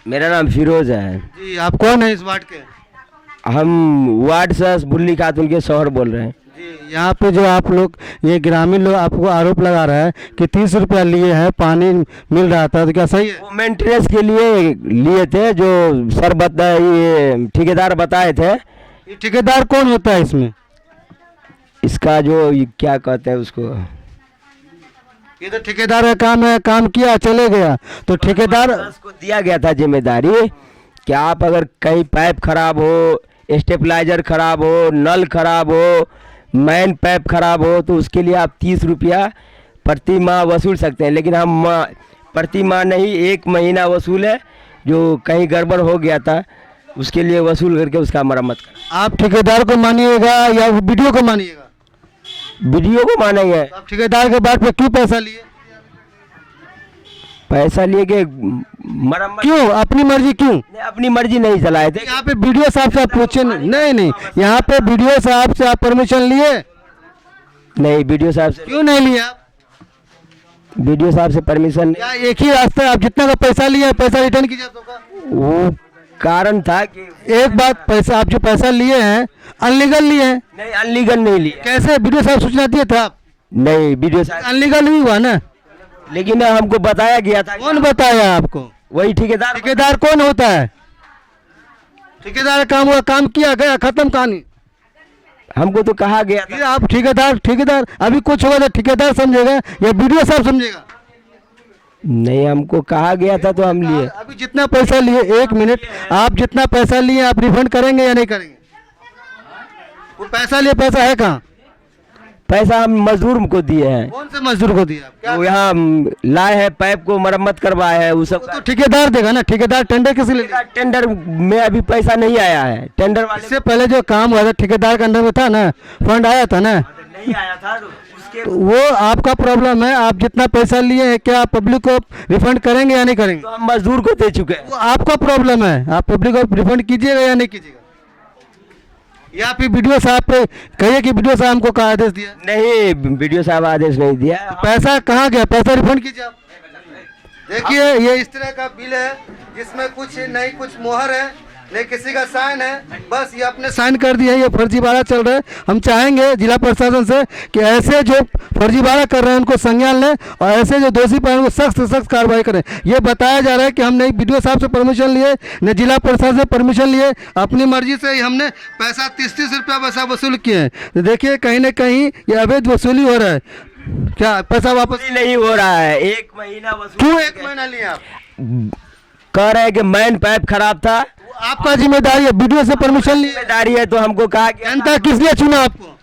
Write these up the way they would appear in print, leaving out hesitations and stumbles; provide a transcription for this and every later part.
मेरा नाम फिरोज है। जी, आप कौन है इस वार्ड के? हम वार्ड से बुल्ली खातून के शौहर बोल रहे हैं। जी, यहाँ पे जो आप लोग ये ग्रामीण लोग आपको आरोप लगा रहा है कि 30 रुपया लिए हैं, पानी मिल रहा था, तो क्या सही है? वो मेंटेनेंस के लिए लिए थे, जो सर ये ठेकेदार बताए थे। ये ठेकेदार कौन होता है इसमें? इसका जो ये क्या कहते हैं उसको, ये तो ठेकेदार का काम है, काम किया चले गया, तो ठेकेदार को दिया गया था जिम्मेदारी कि आप अगर कहीं पाइप खराब हो, स्टेबलाइजर खराब हो, नल खराब हो, मेन पाइप खराब हो, तो उसके लिए आप 30 रुपया प्रति माह वसूल सकते हैं। लेकिन हम प्रति माह नहीं, 1 महीना वसूल है। जो कहीं गड़बड़ हो गया था उसके लिए वसूल करके उसका मरम्मत कर। आप ठेकेदार को मानिएगा या वीडियो को मानिएगा? वीडियो को मानेंगे। आप ठेकेदार के बात पे क्यों पैसा लिए? पैसा लिए के मरम्मत क्यों? अपनी मर्जी क्यों? अपनी मर्जी नहीं चलाए थे। यहाँ पे वीडियो साहब से आप पूछे नहीं, यहाँ पे वीडियो साहब से आप परमिशन लिए? नहीं, वीडियो साहब से क्यों नहीं लिए आप? वीडियो साहब से परमिशन क्या एक ही रास्ता है? आप जितना का पैसा लिए पैसा रिटर्न कीजिए तो का? वो कारण था कि एक बात, पैसा आप जो पैसा लिए हैं अनलीगल लिए हैं। नहीं, अनलीगल नहीं लिए। कैसे? वीडियो साहब सूचना दिए थे आप? नहीं, वीडियो साहब अनलीगल नहीं हुआ ना? लेकिन हमको बताया गया था। कौन बताया आपको? वही ठेकेदार। ठेकेदार कौन होता है? ठेकेदार का काम हुआ, काम किया गया, खत्म कहानी। हमको तो कहा गया था। फिर आप ठेकेदार अभी कुछ होगा तो ठेकेदार समझेगा या वीडियो साहब समझेगा? नहीं, हमको कहा गया था तो हम लिए। अभी जितना पैसा लिए, 1 मिनट, आप जितना पैसा लिए आप रिफंड करेंगे या नहीं करेंगे? वो पैसा लिए, पैसा है कहाँ? पैसा हम मजदूर को दिए हैं। कौन से मजदूर को दिया? वो यहाँ लाए हैं, पाइप को मरम्मत करवाए हैं, वो सब तो ठेकेदार देगा ना। ठेकेदार टेंडर किसी ले लिया? टेंडर में अभी पैसा नहीं आया है। टेंडर वाले इससे पहले जो काम हुआ था ठेकेदार के अंडर में था ना, फंड आया था ना, नहीं आया था। उसके तो वो आपका प्रॉब्लम है। आप जितना पैसा लिए हैं क्या आप पब्लिक को रिफंड करेंगे या नहीं करेंगे? तो हम मजदूर को दे चुके हैं। वो आपका प्रॉब्लम है। आप पब्लिक को रिफंड कीजिएगा या नहीं कीजिएगा? या फिर वीडियो साहब पे कहिए कि वीडियो साहब हमको का आदेश दिया? नहीं, वीडियो साहब आदेश नहीं दिया। पैसा कहाँ गया? पैसा रिफंड कीजिए आप। देखिए, ये इस तरह का बिल है जिसमें कुछ नहीं, कुछ मोहर है नहीं, किसी का साइन है, बस ये अपने साइन कर दिया है। ये फर्जीवाड़ा चल रहा है। हम चाहेंगे जिला प्रशासन से कि ऐसे जो फर्जीवाड़ा कर रहे हैं उनको संज्ञान लें और ऐसे जो दोषी पाए उनको सख्त से सख्त कार्रवाई करें। ये बताया जा रहा है कि हमने वीडियो साहब से परमिशन लिए, न जिला प्रशासन से परमिशन लिए, अपनी मर्जी से ही हमने पैसा 30-30 रुपया पैसा वसूल किए हैं। तो देखिए, कहीं ना कहीं ये अवैध वसूली हो रहा है। क्या पैसा वापस नहीं हो रहा है? 1 महीना वसूल। क्यों 1 महीना लिए आप? कह रहे हैं कि मेन पाइप खराब था। आपका जिम्मेदारी है, वीडियो से परमिशन लिए। जिम्मेदारी है तो हमको कहा गया। जनता किस लिए चुना आपको?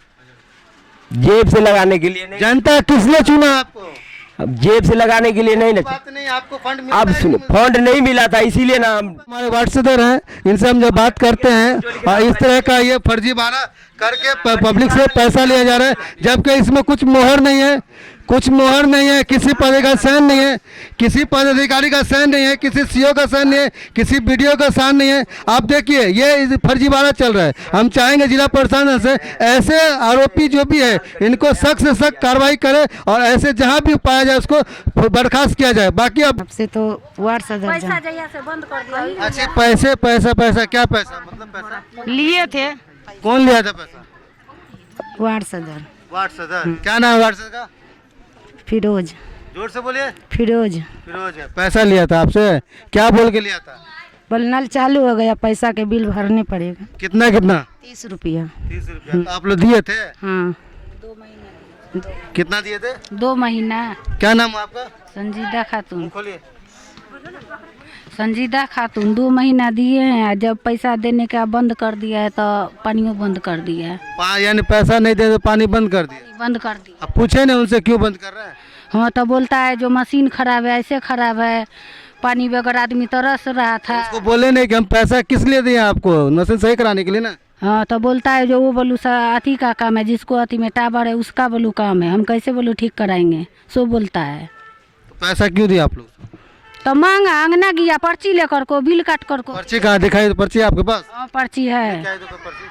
जेब से लगाने के लिए नहीं। जनता किस लिए चुना आपको? अब जेब से लगाने के लिए नहीं ना। बात नहीं, आपको फंड मिलता अब है सुनो, कि नहीं? फंड नहीं मिला था, इसीलिए ना हम। हमारे वार्ड सदर हैं, इनसे हम जब बात करते हैं और इस तरह का ये फर्जीवाड़ा करके पब्लिक से पैसा लिया जा रहा है, जबकि इसमें कुछ मोहर नहीं है, कुछ मोहर नहीं है, किसी पद का साइन नहीं है, किसी पदाधिकारी का साइन नहीं है, किसी सीओ का साइन नहीं है, किसी बीडीओ का साइन नहीं है। आप देखिए, ये फर्जीवाड़ा चल रहा है। हम चाहेंगे जिला प्रशासन से ऐसे आरोपी जो भी है इनको सख्त से सख्त कार्रवाई करे और ऐसे जहाँ भी पाया जाए उसको बर्खास्त किया जाए। बाकी अब से तो वार्ड सदर पैसा जैया से बंद कर दिया। अच्छे पैसे, पैसा क्या पैसा? मतलब पैसा लिए थे। कौन लिया था पैसा? वार्ड सदर वार्ड सदर। क्या नाम है वार्ड सदर का? फिरोज। जोर से बोलिए। फिरोज। फिरोज है। पैसा लिया था आपसे, क्या बोल के लिया था? बोल नल चालू हो गया, पैसा के बिल भरने पड़ेगा। कितना? 30 रुपया। 30 रुपया। तो आप लोग दिए थे? हाँ, कितना दिए थे? 2 महीना। क्या नाम है आपका? संजीदा खातून। खोलिए। संजीदा खातून 2 महीना दिए हैं। जब पैसा देने का बंद कर दिया है तो पानियों बंद कर दिया है। यानी पैसा नहीं दे तो पानी बंद कर दिया? बंद कर दिया। अब पूछे ना उनसे क्यों बंद कर रहा है? हाँ, तो बोलता है जो मशीन खराब है, ऐसे खराब है, पानी बगैर आदमी तरस रहा था। उसको बोले नहीं कि हम पैसा किस लिए दिए आपको? मशीन सही कराने के लिए ना। हाँ, तो बोलता है जो वो बोलू अति का काम है, जिसको अति में टावर है उसका बोलू काम है, हम कैसे बोलू ठीक कराएंगे, सो बोलता है। तो पैसा क्यों दिया आप लोग? तो मांगा, अंगना गया, पर्ची लेकर को, बिल काट कर को। पर्ची कहाँ दिखाई? पर्ची आपके पास? हाँ, पर्ची है। क्या है तो पर्ची?